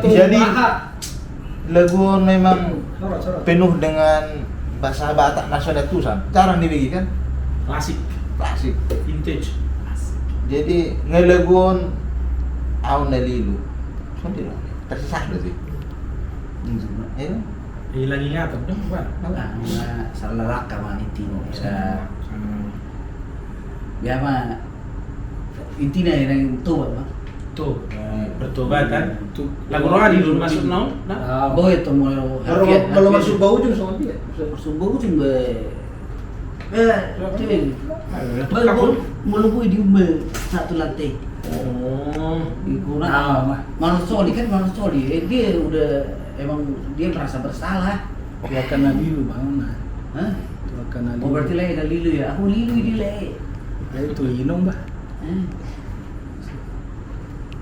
Jadi lagu memang penuh dengan bahasa Batak nasional Tusan. Jarang dibagikan. Klasik, vintage. Jadi ngelaguan aun nalilu. Sundi lah. Tersesat sih. Ya. Hilang ingatan kan, Pak? Salah laka mah intinya sa ya mah intinya yang tua mah Tuh, bertobat kan? Lagu rohani dulu masuk naon? boy itu mau Kalau masuk bau juga sama dia. masuk bau cuma mau di satu lantai Oh, kurang manusia kan manusia dia udah emang dia merasa bersalah Ya karena lilu bangun. hah Karena oh berarti lah ada lilu ya aku lilu di le itu inong bah. Hah?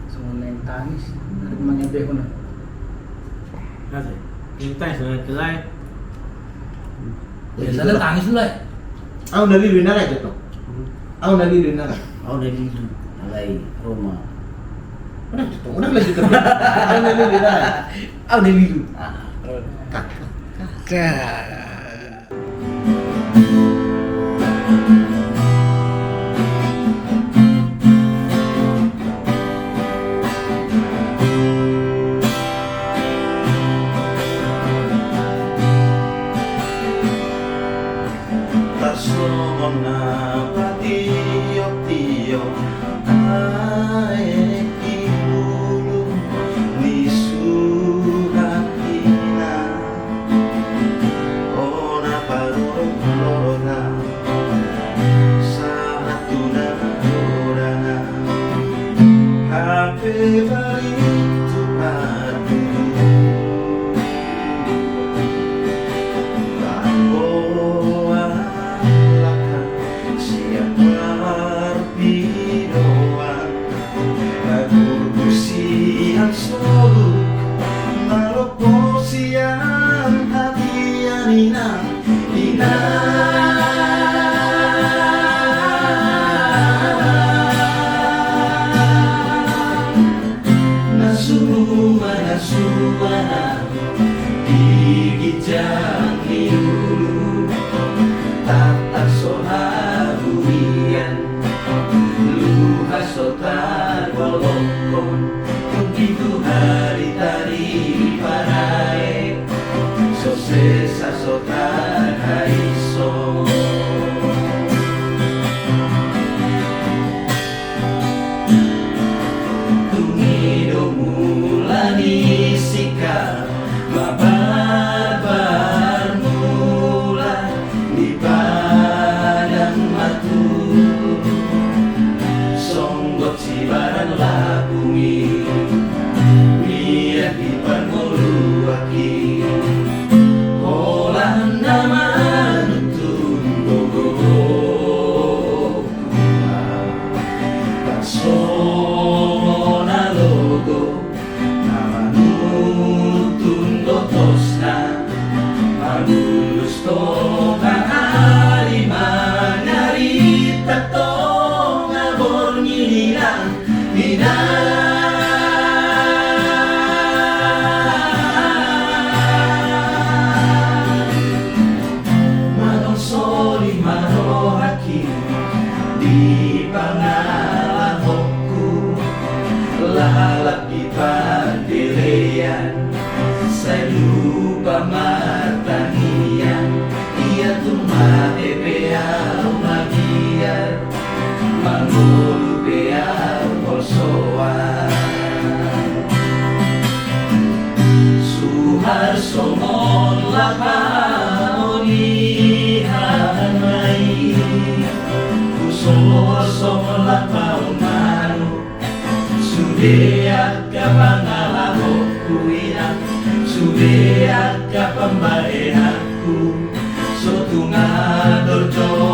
Semua yang tangis. Ada mangebe ko na. nasi. Kita yang kelai. biasanya tangis dulu ya Aun nalilu nara jatuh. Aun nalilu nara. oh udah lilu alai Roma Udah lanjut terus. Aun nalilu nara. ah udah lilu Tasomona patio ae kilulu ni suhatina ona parorona sahatuna orana hape baritu adu Sudiat ka pangalahok kuinak, sudiat ka pambaenaku, so tunga dorjo